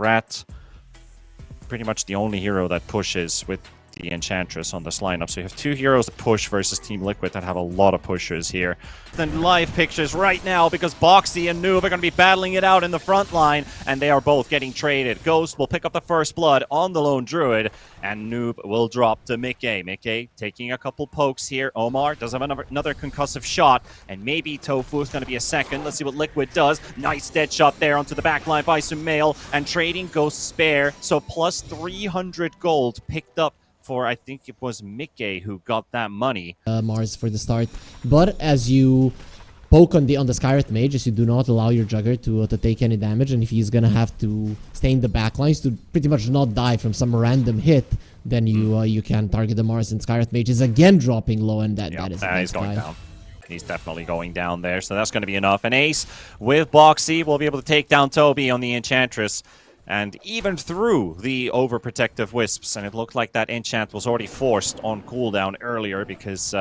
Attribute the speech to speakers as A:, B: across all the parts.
A: Rat, pretty much the only hero that pushes with the Enchantress on this lineup. So you have two heroes that push versus Team Liquid that have a lot of pushers here. Then live pictures right now because Boxy and Noob are going to be battling it out in the front line, and they are both getting traded. Ghost will pick up the first blood on the lone druid, and Noob will drop to Mickey. Mickey taking a couple pokes here. Omar does have another concussive shot, and maybe Tofu is going to be a second. Let's see what Liquid does. Nice dead shot there onto the back line by Sumail, and trading Ghost spare. So plus 300 gold picked up for, I think it was Mickey who got that money.
B: Mars for the start, but as you poke on the Skywrath Mage, as you do not allow your Jugger to take any damage, and if he's gonna have to stay in the backlines to pretty much not die from some random hit, then you can target the Mars, and Skywrath Mage is again dropping low, and that is
A: he's going down. He's definitely going down there, so that's going to be enough. And Ace with Boxy will be able to take down Toby on the Enchantress. And even through the overprotective Wisps, and it looked like that enchant was already forced on cooldown earlier because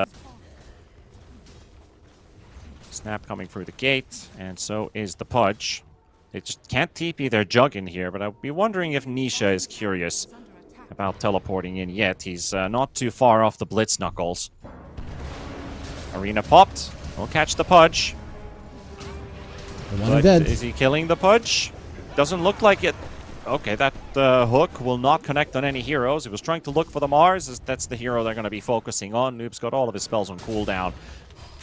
A: Snap coming through the gate, and so is the Pudge. They just can't TP their Jug in here, but I'd be wondering if Nisha is curious about teleporting in yet. He's not too far off the Blitz Knuckles. Arena popped. We'll catch the Pudge. But is he killing the Pudge? Doesn't look like it. Okay, that hook will not connect on any heroes. He was trying to look for the Mars. That's the hero they're going to be focusing on. Noob's got all of his spells on cooldown.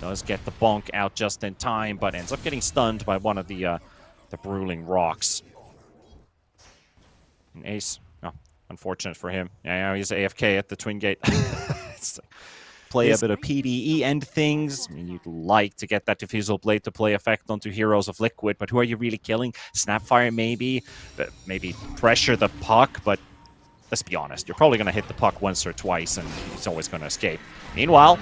A: Does get the bonk out just in time, but ends up getting stunned by one of the Bruising Rocks. And Ace, oh, unfortunate for him. Yeah, he's AFK at the Twin Gate. Play a bit of PvE and things. I mean, you'd like to get that Diffusal Blade to play effect onto heroes of Liquid, but who are you really killing? Snapfire maybe, but maybe pressure the puck, but let's be honest, you're probably going to hit the puck once or twice, and it's always going to escape. Meanwhile,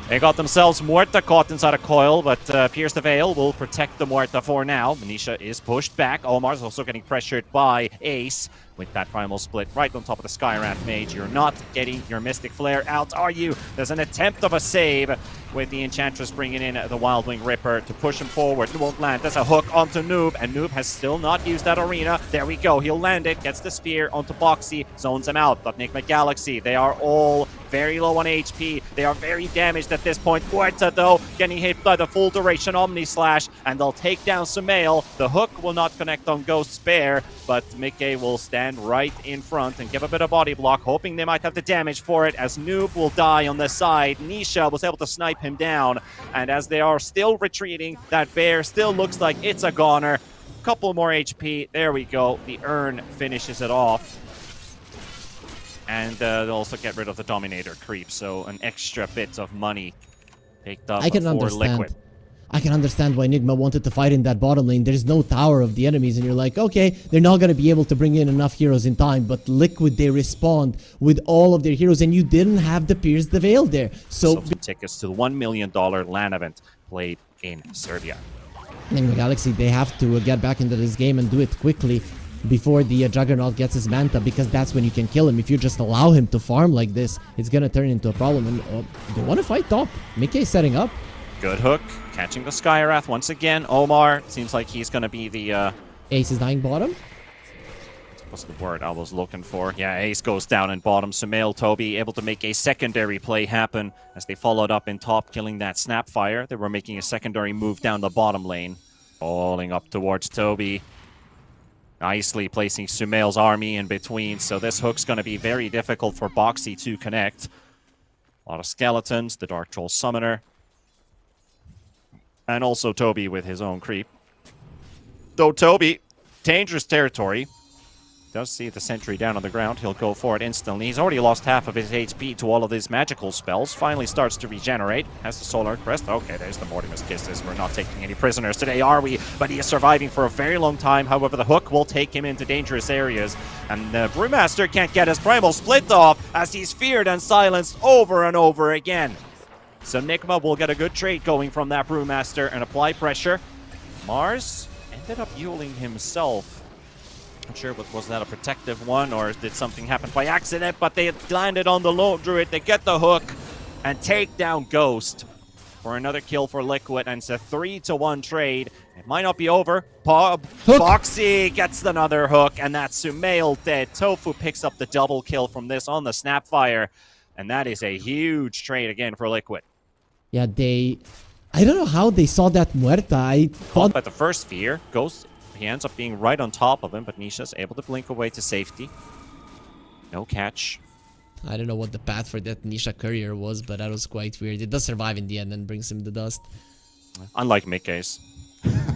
A: they got themselves Muerta caught inside a coil, but Pierce the Veil will protect the Muerta for now. Manisha is pushed back. Omar's also getting pressured by Ace with that Primal Split right on top of the Skywrath Mage. You're not getting your Mystic Flare out, are you? There's an attempt of a save with the Enchantress bringing in the Wildwing Ripper to push him forward. It won't land. There's a hook onto Noob, and Noob has still not used that arena. There we go. He'll land it, gets the spear onto Boxy, zones him out. But Nigma Galaxy, they are all very low on HP. They are very damaged at this point. Huerta, though, getting hit by the full duration Omni Slash, and they'll take down Sumail. The hook will not connect on Ghost Spare, but Mickey will stand right in front and give a bit of body block, hoping they might have the damage for it, as Noob will die on this side. Nisha was able to snipe him down, and as they are still retreating, that bear still looks like it's a goner. Couple more HP. There we go. The urn finishes it off. And they'll also get rid of the Dominator creep, so an extra bit of money picked up for Liquid.
B: I can understand why Nigma wanted to fight in that bottom lane. There's no tower of the enemies, and you're like, okay, they're not going to be able to bring in enough heroes in time, but Liquid, they respond with all of their heroes, and you didn't have the Pierce the Veil there. So
A: tickets to the $1 million LAN event played in Serbia.
B: Nigma Galaxy, they have to get back into this game and do it quickly before the Juggernaut gets his Manta, because that's when you can kill him. If you just allow him to farm like this, it's going to turn into a problem. And they want to fight top. Mickey's setting up.
A: Good hook, catching the Skywrath once again. Omar, seems like he's going to be the...
B: Ace is dying bottom?
A: What's the word I was looking for? Yeah, Ace goes down in bottom. Sumail, Toby able to make a secondary play happen as they followed up in top, killing that Snapfire. They were making a secondary move down the bottom lane. Falling up towards Toby. Nicely placing Sumail's army in between, so this hook's going to be very difficult for Boxy to connect. A lot of skeletons, the Dark Troll Summoner. And also Toby with his own creep. Though Toby, dangerous territory. Does see the sentry down on the ground. He'll go for it instantly. He's already lost half of his HP to all of his magical spells. Finally starts to regenerate. Has the Solar Crest. Okay, there's the Mortimer's Kisses. We're not taking any prisoners today, are we? But he is surviving for a very long time. However, the hook will take him into dangerous areas. And the Brewmaster can't get his Primal Split off as he's feared and silenced over and over again. So Nigma will get a good trade going from that Brewmaster and apply pressure. Mars ended up Yuling himself. Not sure, but was that a protective one or did something happen by accident? But they landed on the lone druid. They get the hook and take down Ghost for another kill for Liquid, and it's a 3-to-1 trade. It might not be over. Boxy gets another hook, and that's Sumail dead. Tofu picks up the double kill from this on the Snapfire, and that is a huge trade again for Liquid.
B: Yeah, I don't know how they saw that Muerta. I thought...
A: But the first Fear goes... He ends up being right on top of him, but Nisha's able to blink away to safety. No catch.
B: I don't know what the path for that Nisha courier was, but that was quite weird. It does survive in the end and brings him the dust.
A: Unlike Mickey's.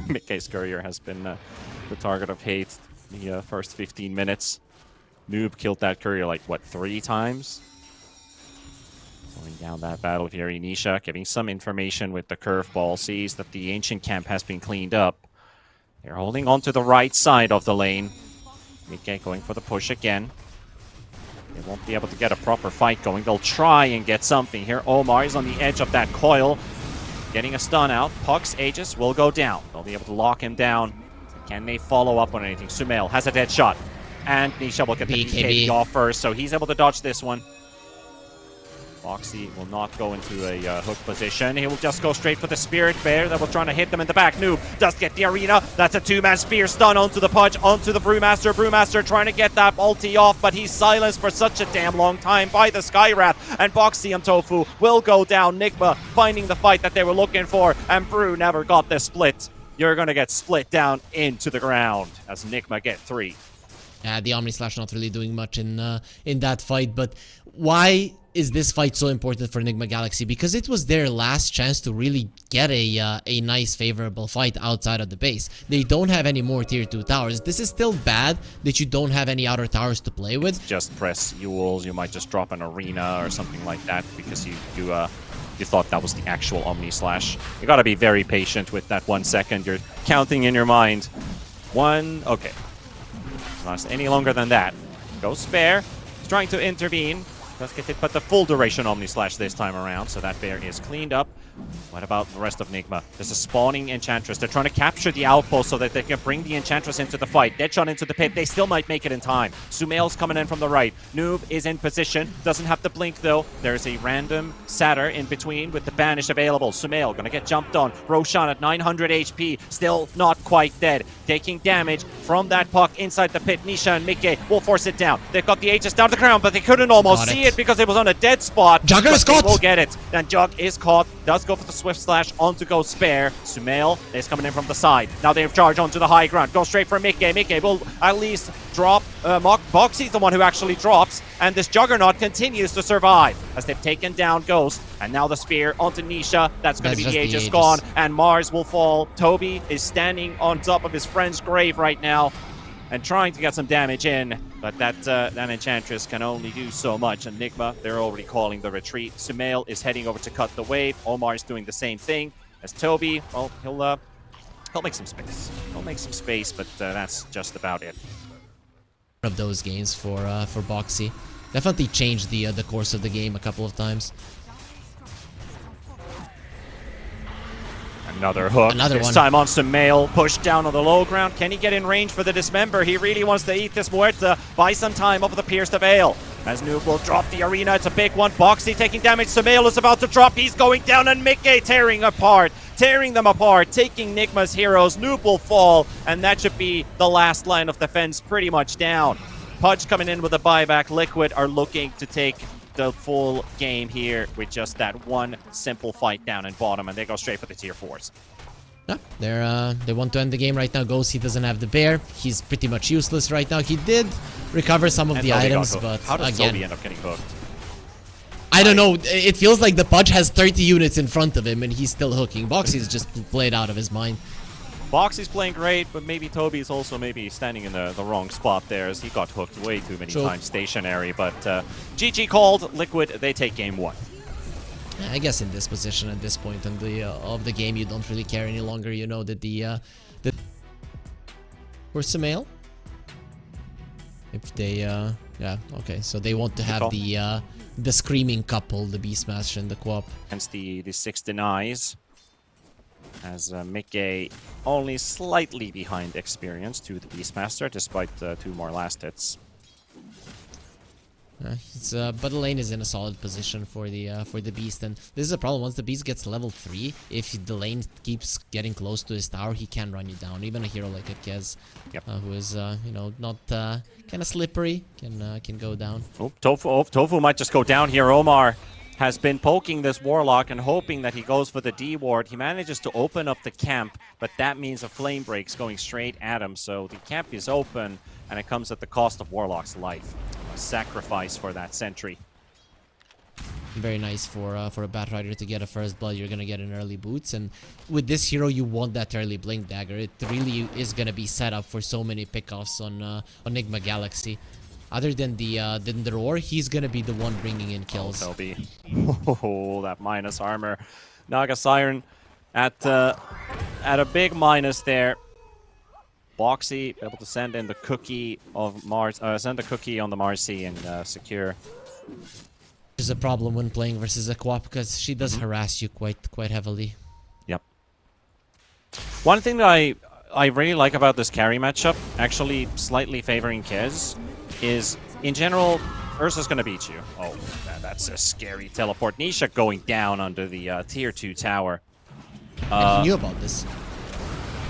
A: Mickey's courier has been the target of hate the first 15 minutes. Noob killed that courier like, what, 3 times? Going down that battle here, Nisha getting some information with the curveball. Sees that the ancient camp has been cleaned up. They're holding on to the right side of the lane. Mickey going for the push again. They won't be able to get a proper fight going. They'll try and get something here. Omar is on the edge of that coil. Getting a stun out. Puck's Aegis will go down. They'll be able to lock him down. Can they follow up on anything? Sumail has a dead shot. And Nisha will get the BKB off first, so he's able to dodge this one. Boxy will not go into a hook position. He will just go straight for the Spirit Bear that will try to hit them in the back. Noob does get the arena. That's a 2-man spear stun onto the Pudge, onto the Brewmaster. Brewmaster trying to get that ulti off, but he's silenced for such a damn long time by the Skywrath. And Boxy and Tofu will go down. Nigma finding the fight that they were looking for, and Brew never got the split. You're going to get split down into the ground as Nigma get 3.
B: Yeah, the Omni Slash not really doing much in that fight, but why is this fight so important for Nigma Galaxy? Because it was their last chance to really get a nice favorable fight outside of the base. They don't have any more tier 2 towers. This is still bad that you don't have any outer towers to play with.
A: Just press Yules. You might just drop an arena or something like that because you thought that was the actual Omni Slash. You gotta be very patient with that 1 second. You're counting in your mind. 1, okay. Last any longer than that. Go Spare. He's trying to intervene. Does get hit, but the full duration Omni Slash this time around, so that bear is cleaned up. What about the rest of Nigma? There's a spawning Enchantress. They're trying to capture the outpost so that they can bring the Enchantress into the fight. Deadshot into the pit. They still might make it in time. Sumail's coming in from the right. Noob is in position. Doesn't have to blink, though. There's a random Satyr in between with the Banish available. Sumail gonna get jumped on. Roshan at 900 HP. Still not quite dead. Taking damage from that puck inside the pit. Nisha and Mickey will force it down. They've got the Aegis down to the ground, but they couldn't almost see it because it was on a dead spot.
B: Jugger is caught!
A: We'll get it. And Jug is caught. Does go for the Swift Slash on to go Spare. Sumail is coming in from the side. Now they've charged onto the high ground. Go straight for Mickey. Mickey will at least drop. Boxy's the one who actually drops. And this Juggernaut continues to survive as they've taken down Ghost. And now the Spear onto Nisha. That's going to be the Aegis gone. And Mars will fall. Toby is standing on top of his friend's grave right now and trying to get some damage in, but that Enchantress can only do so much. And Nigma, they're already calling the retreat. Sumail is heading over to cut the wave. Omar is doing the same thing as Toby. Well, he'll make some space. He'll make some space, but that's just about it.
B: Of those games for Boxy, definitely changed the course of the game a couple of times.
A: Another hook.
B: Another
A: this
B: one.
A: time on Sumail. Pushed down on the low ground. Can he get in range for the Dismember? He really wants to eat this Muerta. Buy some time over the Pierced Veil. As Noob will drop the arena. It's a big one. Boxy taking damage. Sumail is about to drop. He's going down, and Mickey tearing them apart, taking Nigma's heroes. Noob will fall, and that should be the last line of defense pretty much down. Pudge coming in with a buyback. Liquid are looking to take the full game here with just that one simple fight down in bottom, and they go straight for the tier 4s.
B: Yeah, they want to end the game right now. Ghost, he doesn't have the bear. He's pretty much useless right now. He did recover some of the items, but
A: how does
B: again,
A: Toby end up getting hooked?
B: I don't know. It feels like the Pudge has 30 units in front of him, and he's still hooking. Boxy's just played out of his mind.
A: Boxy's playing great, but maybe Toby's also standing in the wrong spot there as he got hooked way too many times stationary. But GG called. Liquid, they take game 1.
B: I guess in this position at this point in of the game, you don't really care any longer. You know that where's Sumail? If they yeah, okay, so they want to have the screaming couple, the Beastmaster and the Quap.
A: Hence the 6 denies. As Mickey only slightly behind experience to the Beastmaster, despite 2 more last hits.
B: But the lane is in a solid position for the beast, and this is a problem. Once the beast gets level 3, if the lane keeps getting close to his tower, he can run you down. Even a hero like a Kez, who is you know, not kind of slippery, can go down.
A: Oh, Tofu might just go down here. Omar has been poking this Warlock and hoping that he goes for the D ward. He manages to open up the camp, but that means a flame break's going straight at him. So the camp is open, and it comes at the cost of Warlock's life. A sacrifice for that sentry.
B: Very nice for a Batrider to get a first blood. You're gonna get an early boots, and with this hero, you want that early blink dagger. It really is gonna be set up for so many pickoffs on Nigma Galaxy. Other than the roar, he's gonna be the one bringing in kills.
A: Oh, Toby. Oh, that minus armor. Naga Siren at a big minus there. Boxy able to send in the cookie of Mars, send the cookie on the Marcy and secure.
B: There's a problem when playing versus a co-op because she does harass you quite heavily.
A: Yep. One thing that I really like about this carry matchup, actually slightly favoring Kez, is in general Ursa's gonna beat you. Oh, that's a scary teleport. Nisha going down under the tier 2 tower.
B: And he knew about this.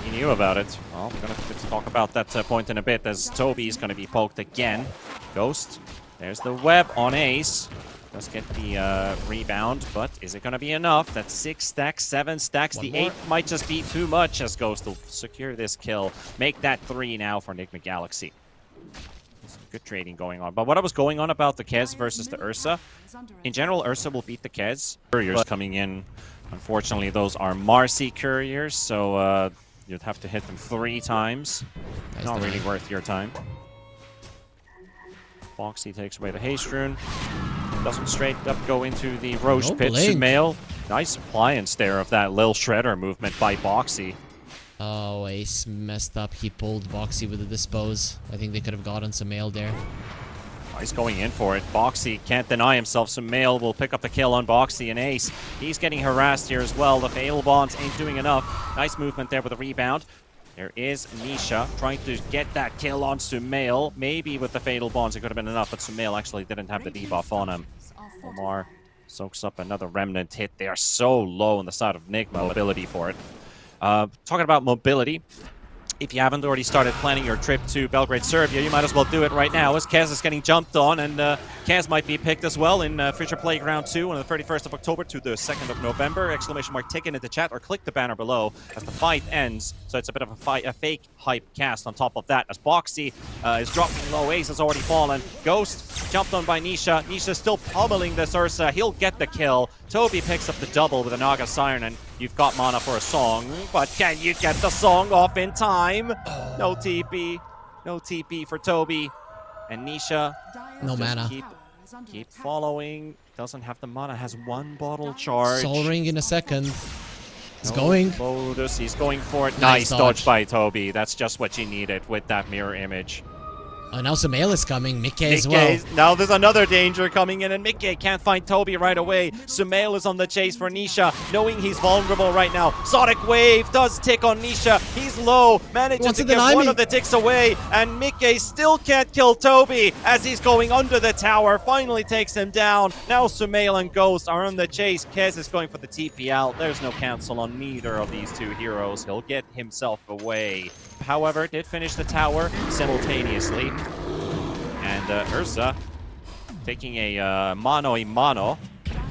A: He knew about it. Well, we're gonna talk about that point in a bit as Toby's gonna be poked again. Ghost. There's the web on Ace. Does get the rebound, but is it gonna be enough? That's 6 stacks, 7 stacks.
B: One
A: the
B: more.
A: 8 might just be too much as Ghost will secure this kill. Make that 3 now for Nigma Galaxy. Some good trading going on. But what I was going on about the Kez versus the Ursa, in general, Ursa will beat the Kez. Couriers coming in. Unfortunately, those are Marcy couriers, so you'd have to hit them 3 times.
B: Nice
A: Not
B: deny.
A: really worth your time. Foxy takes away the haste rune. Doesn't straight up go into the Roche
B: No
A: pit.
B: blink.
A: Sumail. Nice appliance there of that Lil Shredder movement by Boxy.
B: Oh, Ace messed up. He pulled Boxy with the dispose. I think they could have gotten some mail there.
A: Oh, he's going in for it. Boxy can't deny himself. Sumail will pick up the kill on Boxy and Ace. He's getting harassed here as well. The Fatal Bonds ain't doing enough. Nice movement there with a rebound. There is Nisha trying to get that kill on Sumail. Maybe with the Fatal Bonds it could have been enough, but Sumail actually didn't have the debuff on him. Omar soaks up another Remnant hit. They are so low on the side of Nigma. Mobility for it. Talking about mobility, if you haven't already started planning your trip to Belgrade, Serbia, you might as well do it right now as Kaz is getting jumped on, and Kaz might be picked as well in FISSURE Playground 2 on the 31st of October to the 2nd of November. Exclamation mark ticket in the chat or click the banner below as the fight ends. So it's a bit of a fake hype cast on top of that as Boxy is dropping low. Ace has already fallen. Ghost jumped on by Nisha. Nisha still pummeling this Ursa. He'll get the kill. Toby picks up the double with a Naga Siren, and you've got mana for a song, but can you get the song off in time? No TP. No TP for Toby. And Nisha
B: No
A: just
B: mana.
A: keep following. Doesn't have the mana. Has 1 bottle charge.
B: Soul Ring in a second. He's
A: No
B: going.
A: Modus. He's going for it.
B: Nice
A: Nice dodge
B: dodge.
A: by Toby. That's just what you needed with that mirror image.
B: Oh, now Sumail is coming. Mickey as well.
A: Now there's another danger coming in, and Mickey can't find Toby right away. Sumail is on the chase for Nisha, knowing he's vulnerable right now. Sonic Wave does tick on Nisha. He's low, manages
B: Wants
A: to
B: to
A: get
B: deny
A: one
B: me.
A: of the ticks away, and Mickey still can't kill Toby as he's going under the tower. Finally takes him down. Now Sumail and Ghost are on the chase. Kez is going for the TP out. There's no cancel on neither of these 2 heroes. He'll get himself away. However, did finish the tower simultaneously. And Ursa taking a mano,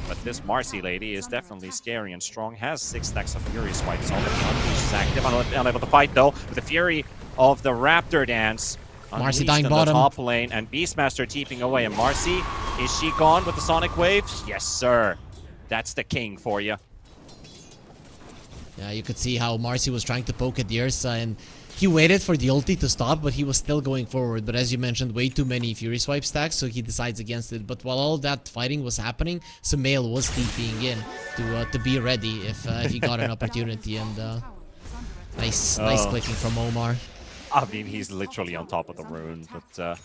A: but this Marcy lady is definitely scary and strong. Has 6 stacks of Fury Swipes already. Unleash is active, unable to fight though. With the Fury of the Raptor Dance.
B: Marcy
A: Unleashed
B: dying
A: in
B: bottom.
A: the top lane, and Beastmaster TPing away. And Marcy, is she gone with the Sonic Wave? Yes, sir. That's the king for you.
B: Yeah, you could see how Marcy was trying to poke at the Ursa, and he waited for the ulti to stop, but he was still going forward. But as you mentioned, way too many Fury Swipe stacks, so he decides against it. But while all that fighting was happening, Sumail was TPing in to be ready if he got an opportunity. And nice clicking from Omar.
A: I mean, he's literally on top of the rune, but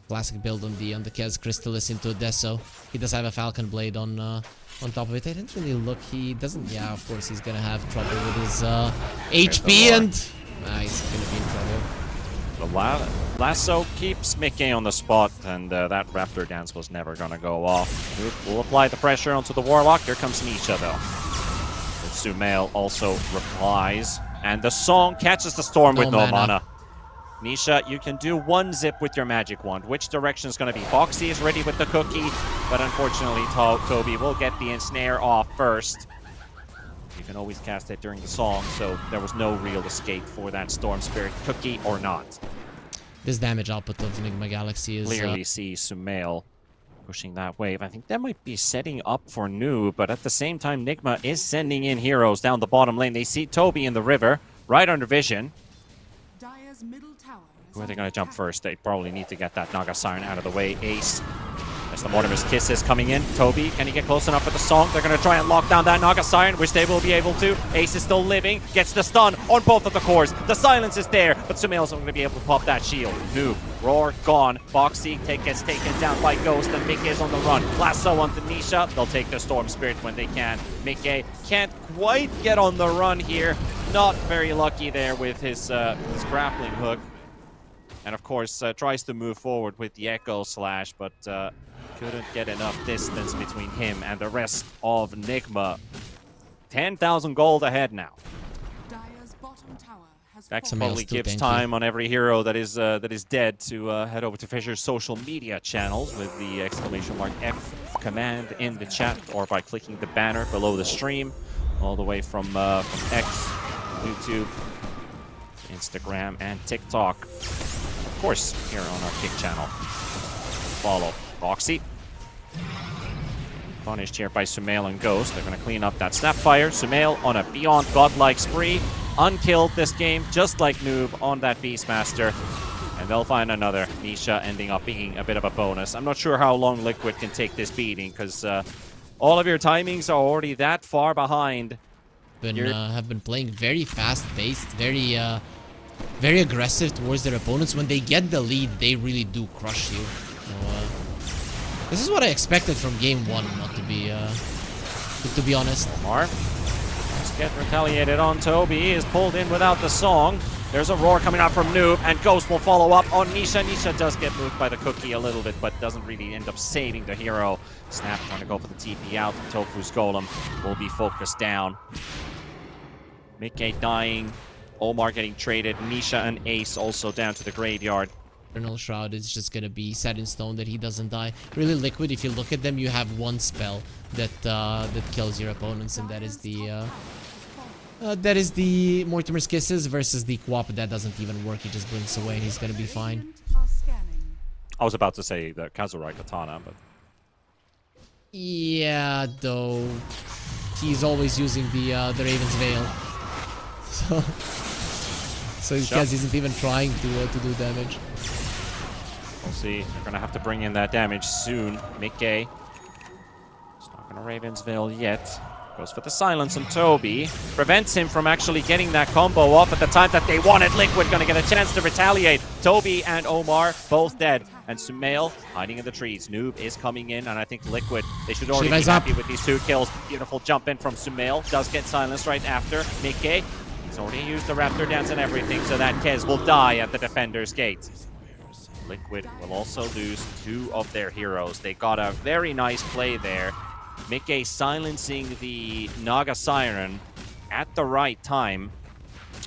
B: Classic build on the Kez Crystallis into Deso. He does have a Falcon Blade on top of it. I didn't really look. He doesn't. Yeah, of course he's gonna have trouble with his HP, and he's gonna be in trouble.
A: Lasso keeps Mickey on the spot, and that Raptor dance was never gonna go off. Noob will apply the pressure onto the Warlock. Here comes Nisha, though. But Sumail also replies, and the song catches the storm with no mana. Nisha, you can do one zip with your magic wand. Which direction is going to be? Foxy is ready with the cookie, but unfortunately Toby will get the ensnare off first. You can always cast it during the song, so there was no real escape for that Storm Spirit cookie or not.
B: This damage output of Nigma Galaxy is...
A: Clearly see Sumail pushing that wave. I think that might be setting up for Noob, but at the same time, Nigma is sending in heroes down the bottom lane. They see Toby in the river, right under vision. Who are they going to jump first? They probably need to get that Naga Siren out of the way. Ace, as the Mortimer's Kiss is coming in. Toby, can he get close enough with the song? They're going to try and lock down that Naga Siren, which they will be able to. Ace is still living, gets the stun on both of the cores. The silence is there, but Sumail's not going to be able to pop that shield. Noob, Roar, gone. Foxy gets taken down by Ghost, and Mickey is on the run. Lasso onto Nisha. They'll take the Storm Spirit when they can. Mickey can't quite get on the run here. Not very lucky there with his grappling hook. And of course, tries to move forward with the Echo Slash, but couldn't get enough distance between him and the rest of Nigma. 10,000 gold ahead now. That probably gives time on every hero that is dead to head over to Fissure's social media channels with the !F command in the chat, or by clicking the banner below the stream, all the way from X, YouTube, Instagram, and TikTok. Of course, here on our Kick channel. Follow Foxy. Punished here by Sumail and Ghost. They're going to clean up that Snapfire. Sumail on a beyond godlike spree. Unkilled this game, just like Noob on that Beastmaster. And they'll find another. Nisha ending up being a bit of a bonus. I'm not sure how long Liquid can take this beating, because all of your timings are already that far behind.
B: Have been playing very fast-paced, very aggressive towards their opponents. When they get the lead, they really do crush you. So, this is what I expected from game one, not to be honest.
A: Omar, let's get retaliated on. Toby is pulled in without the song. There's a roar coming out from Noob, and Ghost will follow up on Nisha. Nisha does get moved by the cookie a little bit, but doesn't really end up saving the hero. Snap trying to go for the TP out. Tofu's Golem will be focused down. Mickey dying. Omar getting traded. Nisha and Ace also down to the graveyard.
B: Eternal Shroud is just gonna be set in stone that he doesn't die. Really, Liquid, if you look at them, you have one spell that kills your opponents, and that is the Mortimer's Kisses versus the Quap. That doesn't even work. He just blinks away. He's gonna be fine.
A: I was about to say the Kazurai Katana, but
B: yeah, though he's always using the Raven's Veil. So his Kaz isn't even trying to do damage.
A: We'll see. They're going to have to bring in that damage soon. Mickey. He's not going to Raven's Veil yet. Goes for the silence on Toby. Prevents him from actually getting that combo off at the time that they wanted. Liquid going to get a chance to retaliate. Toby and Omar both dead. And Sumail hiding in the trees. Noob is coming in, and I think Liquid, they should already be happy with these 2 kills. Beautiful jump in from Sumail. Does get silenced right after. Mickey. He's already used the Raptor Dance and everything, so that Kez will die at the defender's gate. Liquid will also lose 2 of their heroes. They got a very nice play there. Mickey silencing the Naga Siren at the right time,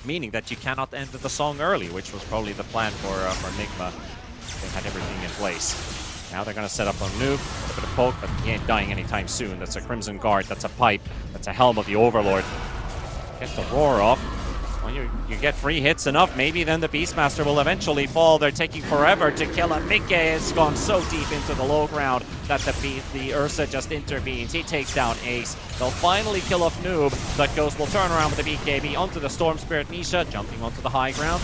A: meaning that you cannot end the song early, which was probably the plan for Nigma. They had everything in place. Now they're going to set up on Noob, a bit of poke, but he ain't dying anytime soon. That's a Crimson Guard, that's a Pipe, that's a Helm of the Overlord. Get the Roar off. Well, you get 3 hits enough, maybe then the Beastmaster will eventually fall. They're taking forever to kill him. Mickey has gone so deep into the low ground that the Ursa just intervenes. He takes down Ace. They'll finally kill off Noob, but Ghost will turn around with the BKB onto the Storm Spirit. Nisha jumping onto the high ground.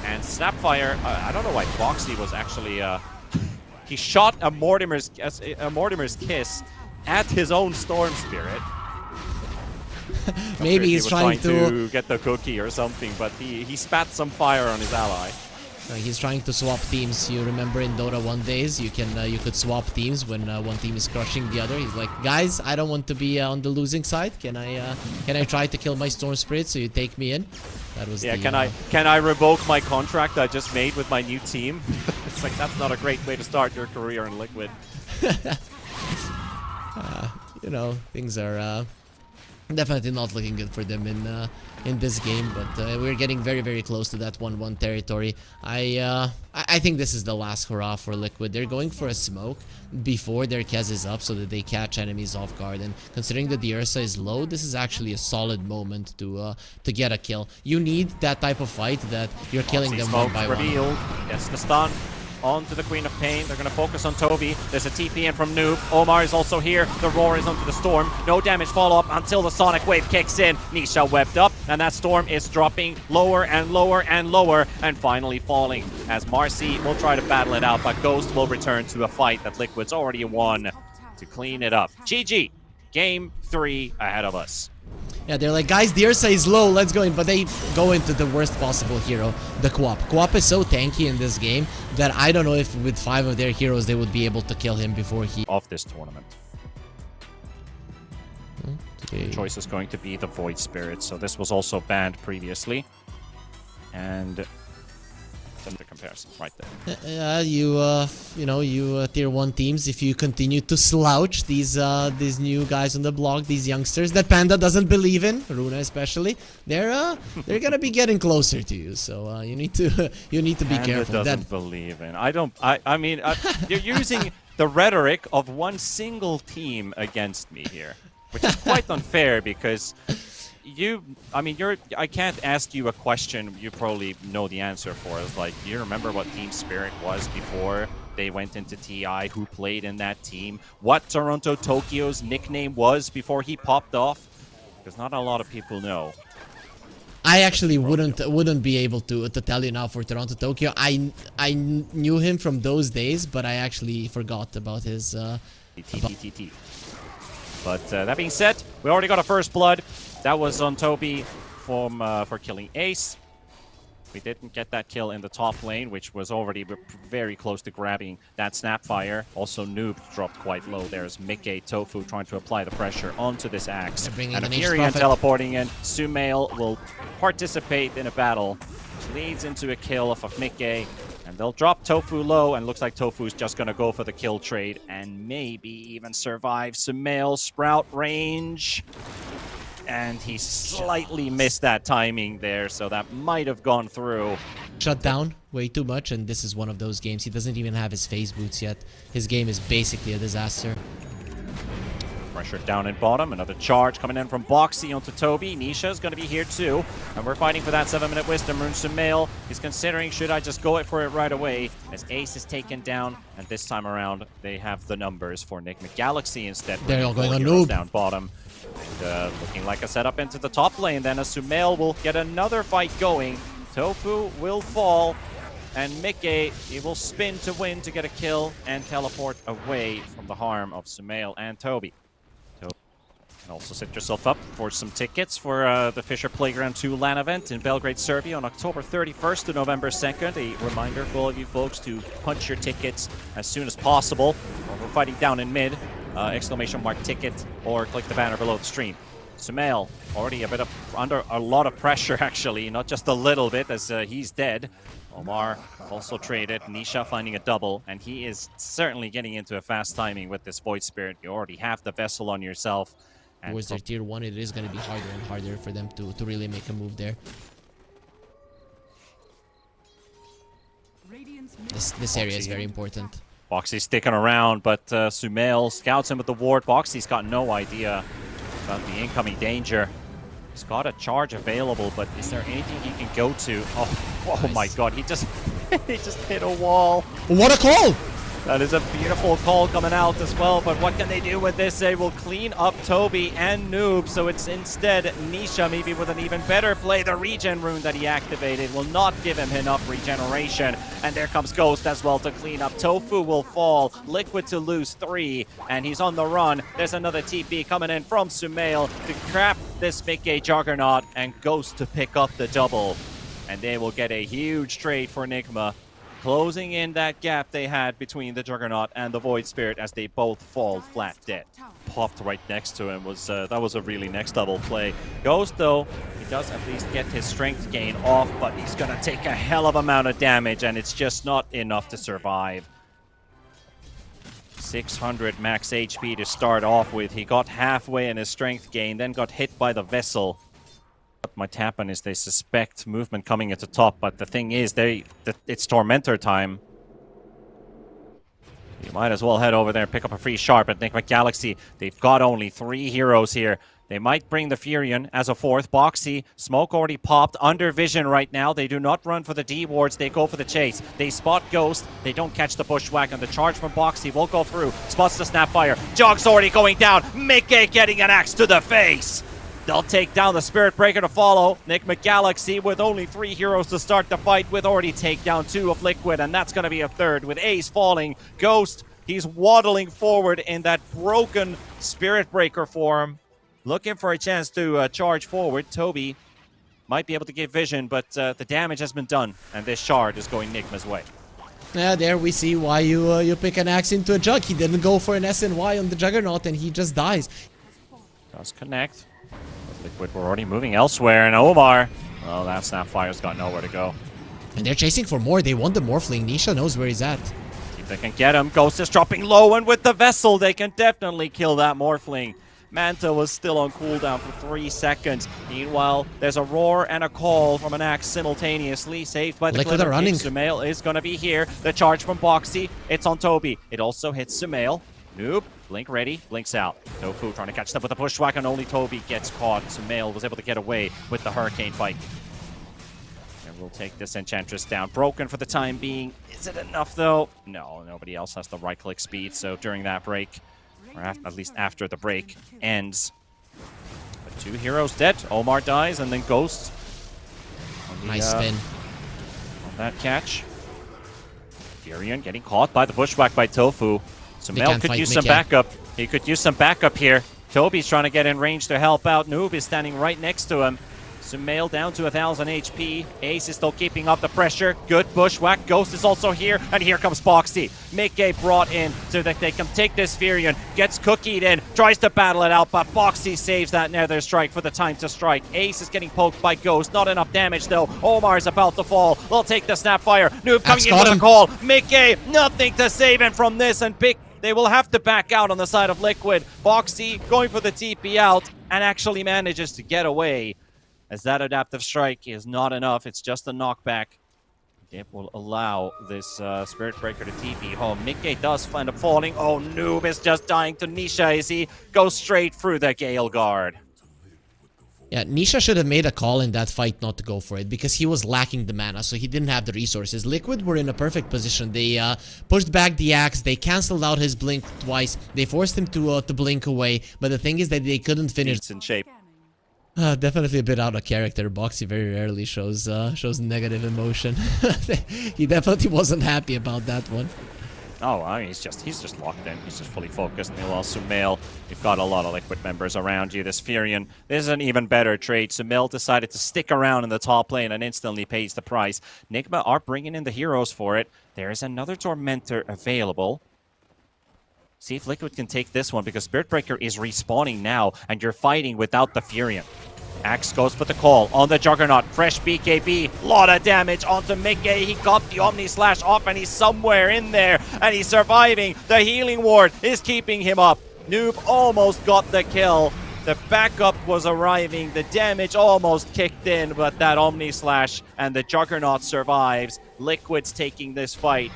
A: And Snapfire, I don't know why Foxy was actually... he shot a Mortimer's Kiss at his own Storm Spirit.
B: Maybe he's trying to
A: get the cookie or something, but he spat some fire on his ally.
B: He's trying to swap teams. You remember in Dota 1 days, you could swap teams when one team is crushing the other. He's like, guys, I don't want to be on the losing side. Can I try to kill my Storm Spirit so you take me in? That was
C: can I revoke my contract I just made with my new team? It's like, that's not a great way to start your career in Liquid.
B: You know, things are definitely not looking good for them in this game, but we're getting very, very close to that 1-1 territory. I think this is the last hurrah for Liquid. They're going for a smoke before their Kez is up so that they catch enemies off guard, and considering that the Ursa is low, this is actually a solid moment to get a kill. You need that type of fight that you're killing them one by
C: revealed.
B: one.
C: Gets the stun. On to the Queen of Pain. They're going to focus on Toby. There's a TP in from Noob. Omar is also here. The Roar is onto the Storm. No damage follow-up until the Sonic Wave kicks in. Nisha webbed up, and that Storm is dropping lower and lower and lower, and finally falling as Marcy will try to battle it out, but Ghost will return to a fight that Liquid's already won to clean it up. GG. Game 3 ahead of us.
B: Yeah, they're like, guys, the Ursa is low, let's go in. But they go into the worst possible hero, the Quap. Quap is so tanky in this game that I don't know if with 5 of their heroes they would be able to kill him before he...
A: Of this tournament.
B: Okay.
A: The choice is going to be the Void Spirit, so this was also banned previously. And... the comparison right there.
B: You tier 1 teams, if you continue to slouch these new guys on the block, these youngsters that Panda doesn't believe in, Runa especially, they're gonna be getting closer to you. So you need to be careful.
A: Panda doesn't believe in. I mean, you're using the rhetoric of one single team against me here, which is quite unfair because. I can't ask you a question you probably know the answer for. It's like, you remember what Team Spirit was before they went into TI, who played in that team, what Toronto Tokyo's nickname was before he popped off? Because not a lot of people know.
B: I actually wouldn't be able to tell you now for Toronto Tokyo. I knew him from those days, but I actually forgot about his...
A: But that being said, we already got a first blood. That was on Toby for killing Ace. We didn't get that kill in the top lane, which was already very close to grabbing that Snapfire. Also, Noob dropped quite low. There's Mickey, Tofu trying to apply the pressure onto this axe. And Furion teleporting in. Sumail will participate in a battle, which leads into a kill off of Mickey. And they'll drop Tofu low, and looks like Tofu's just going to go for the kill trade and maybe even survive Sumail Sprout range. And he slightly missed that timing there, so that might have gone through.
B: Shut down way too much, and this is one of those games. He doesn't even have his phase boots yet. His game is basically a disaster.
A: Pressure down in bottom. Another charge coming in from Boxy onto Toby. Nisha's going to be here too. And we're fighting for that 7-minute Wisdom Rune. Sumail is considering, should I just go for it right away? As Ace is taken down. And this time around, they have the numbers for Nigma Galaxy instead.
B: They're all going on Noob.
A: Down bottom. And, looking like a setup into the top lane. Then as Sumail will get another fight going. Tofu will fall. And Mickey, he will spin to win to get a kill and teleport away from the harm of Sumail and Toby. And also set yourself up for some tickets for the Fissure Playground 2 LAN event in Belgrade, Serbia on October 31st to November 2nd. A reminder for all of you folks to punch your tickets as soon as possible. We're fighting down in mid. Exclamation mark ticket, or click the banner below the stream. Sumail already under a lot of pressure, actually, not just a little bit, as he's dead. Omar also traded. Nisha finding a double, and he is certainly getting into a fast timing with this Void Spirit. You already have the Vessel on yourself.
B: Towards their tier 1, it is going to be harder and harder for them to really make a move there. This area is very important.
A: Boxy's sticking around, but Sumail scouts him with the ward. Boxy's got no idea about the incoming danger. He's got a charge available, but is there anything he can go to? Oh nice. My god, he just hit a wall.
B: What a call!
C: That is a beautiful call coming out as well, but what can they do with this? They will clean up Toby and Noob, so it's instead Nisha, maybe with an even better play. The regen rune that he activated will not give him enough regeneration, and there comes Ghost as well to clean up. Tofu will fall, Liquid to lose 3, and he's on the run. There's another TP coming in from Sumail to trap this Mickey Juggernaut, and Ghost to pick up the double. and they will get a huge trade for Nigma, closing in that gap they had between the Juggernaut and the Void Spirit as they both fall flat dead.
A: Popped right next to him. That was a really next level play.
C: Ghost, though, he does at least get his strength gain off, but he's going to take a hell of amount of damage, and it's just not enough to survive. 600 max HP to start off with. He got halfway in his strength gain, then got hit by the vessel. What might happen is they suspect movement coming into top, but the thing is, it's Tormentor time. You might as well head over there and pick up a free sharp at Nigma Galaxy. They've got only 3 heroes here. They might bring the Furion as a 4th. Boxy, smoke already popped, under vision right now. They do not run for the D wards, they go for the chase. They spot Ghost, they don't catch the bushwhack, and the charge from Boxy will go through. Spots the Snapfire, Jog's already going down. Mickey getting an axe to the face. They'll take down the Spirit Breaker to follow. Nigma Galaxy with only 3 heroes to start the fight with already take down 2 of Liquid, and that's going to be a 3rd with Ace falling. Ghost, he's waddling forward in that broken Spirit Breaker form, looking for a chance to charge forward. Toby might be able to give vision, but the damage has been done, and this shard is going Nigma's way.
B: Yeah, there we see why you pick an axe into a jug. He didn't go for an SNY on the Juggernaut, and he just dies.
C: Does connect. Liquid were already moving elsewhere, and Omar, well, that Snapfire's got nowhere to go.
B: And they're chasing for more. They want the Morphling. Nisha knows where he's at.
C: If they can get him, Ghost is dropping low, and with the vessel, they can definitely kill that Morphling. Manta was still on cooldown for 3 seconds. Meanwhile, there's a roar and a call from an axe simultaneously, saved by the
B: Liquid are running.
C: Sumail is going to be here. The charge from Boxy, it's on Toby. It also hits Sumail. Noob, blink ready, blinks out. Tofu trying to catch them with a bushwhack, and only Toby gets caught. Sumail was able to get away with the Hurricane fight. And we'll take this Enchantress down. Broken for the time being. Is it enough, though? No, nobody else has the right-click speed, so during that break, or at least after the break ends, but 2 heroes dead. Omar dies, and then Ghost.
B: Nice spin.
C: On that catch. Furion getting caught by the bushwhack by Tofu. Sumail could use some backup. He could use some backup here. Toby's trying to get in range to help out. Noob is standing right next to him. Sumail down to 1,000 HP. Ace is still keeping up the pressure. Good bushwhack. Ghost is also here. And here comes Boxy. Mickey brought in so that they can take this Furion. Gets cookied in. Tries to battle it out, but Boxy saves that Nether Strike for the time to strike. Ace is getting poked by Ghost. Not enough damage, though. Omar is about to fall. They'll take the Snapfire. Noob coming in with a call. Mickey, nothing to save him from this. And they will have to back out on the side of Liquid. Boxy going for the TP out and actually manages to get away, as that Adaptive Strike is not enough. It's just a knockback. It will allow this Spirit Breaker to TP home. Mickey does end up falling. Oh, Noob is just dying to Nisha as he goes straight through the Gale Guard.
B: Yeah, Nisha should have made a call in that fight not to go for it, because he was lacking the mana, so he didn't have the resources. Liquid were in a perfect position. They pushed back the axe, they cancelled out his blink twice, they forced him to blink away, but the thing is that they couldn't finish.
C: It's in shape.
B: Definitely a bit out of character. Boxy very rarely shows negative emotion. He definitely wasn't happy about that one.
C: Oh, I mean, he's just locked in. He's just fully focused. Meanwhile, Sumail, you've got a lot of Liquid members around you. This Furion, this is an even better trade. Sumail decided to stick around in the top lane and instantly pays the price. Nigma are bringing in the heroes for it. There is another Tormentor available. See if Liquid can take this one, because Spirit Breaker is respawning now, and you're fighting without the Furion. Axe goes for the call on the Juggernaut. Fresh BKB. Lot of damage onto Mickey. He got the Omni Slash off, and he's somewhere in there. And he's surviving. The healing ward is keeping him up. Noob almost got the kill. The backup was arriving. The damage almost kicked in, but that Omni Slash and the Juggernaut survives. Liquid's taking this fight.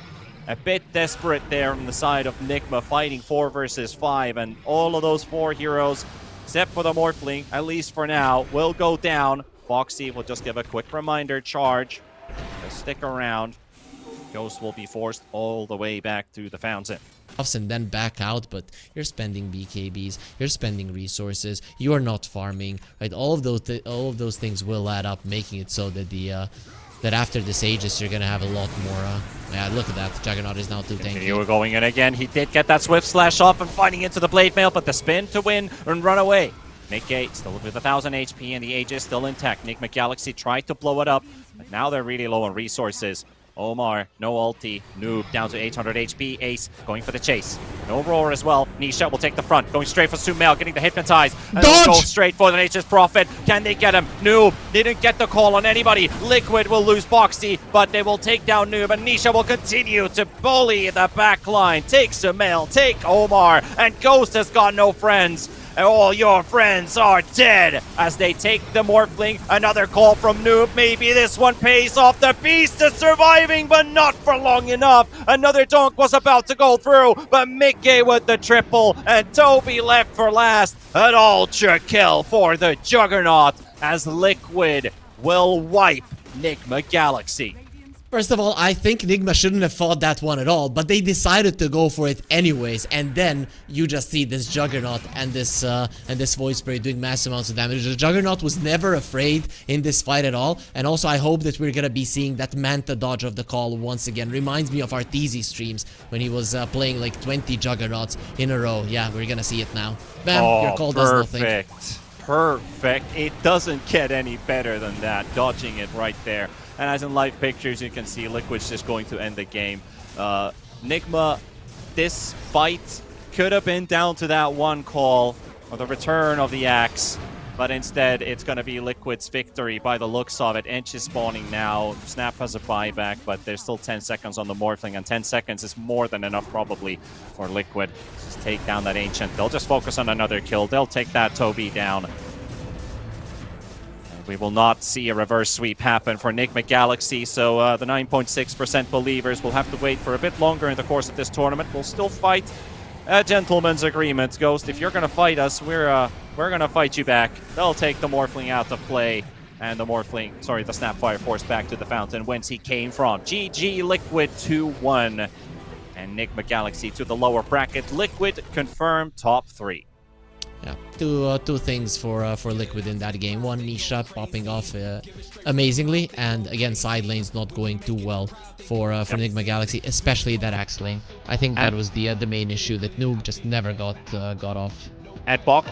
C: A bit desperate there on the side of Nigma, fighting 4 versus 5. And all of those 4 heroes, except for the Morphling, at least for now, will go down. Boxy will just give a quick reminder, charge. Just stick around. Ghost will be forced all the way back to the fountain.
B: And then back out, but you're spending BKBs, you're spending resources, you are not farming, right? All of those things will add up, making it so that that after this Aegis, you're gonna have a lot more. Yeah, look at that. Juggernaut is now too tanky.
C: You were going in again. He did get that Swift Slash off and fighting into the Blade Mail, but the spin to win and run away. Mickey still with 1,000 HP and the Aegis still intact. Nigma Galaxy tried to blow it up, but now they're really low on resources. Omar, no ulti. Noob down to 800 HP. Ace going for the chase. No roar as well. Nisha will take the front. Going straight for Sumail, getting the hypnotize. And they'll go straight for the Nature's Prophet. Can they get him? Noob didn't get the call on anybody. Liquid will lose Boxy, but they will take down Noob. And Nisha will continue to bully the backline. Take Sumail, take Omar. And Ghost has got no friends. All your friends are dead as they take the Morphling. Another call from Noob. Maybe this one pays off. The Beast is surviving, but not for long enough. Another dunk was about to go through, but Mickey with the triple, and Toby left for last. An ultra kill for the Juggernaut as Liquid will wipe Nigma Galaxy.
B: First of all, I think Nigma shouldn't have fought that one at all, but they decided to go for it anyways, and then you just see this Juggernaut and this Void Spray doing massive amounts of damage. The Juggernaut was never afraid in this fight at all, and also I hope that we're gonna be seeing that Manta dodge of the call once again. Reminds me of Arteezy streams when he was playing like 20 Juggernauts in a row. Yeah, we're gonna see it now. Bam, your call does nothing.
C: Perfect. It doesn't get any better than that. Dodging it right there. And as in live pictures, you can see Liquid's just going to end the game. Nigma, this fight could have been down to that one call or the return of the axe, but instead it's going to be Liquid's victory by the looks of it. Ench is spawning now. Snap has a buyback, but there's still 10 seconds on the Morphling, and 10 seconds is more than enough probably for Liquid. Just take down that Ancient. They'll just focus on another kill. They'll take that Toby down. We will not see a reverse sweep happen for Nigma Galaxy, so the 9.6% believers will have to wait for a bit longer in the course of this tournament. We'll still fight a gentleman's agreement. Ghost, if you're going to fight us, we're going to fight you back. They'll take the Morphling out of play, and the Snapfire Force back to the fountain whence he came from. GG Liquid 2-1, and Nigma Galaxy to the lower bracket. Liquid confirmed top 3.
B: Yeah, two things for Liquid in that game. One, Nisha popping off amazingly, and again, side lanes not going too well for Nigma Galaxy, especially that axe lane. I think that was the main issue, that Noob just never got off.
C: At Bok,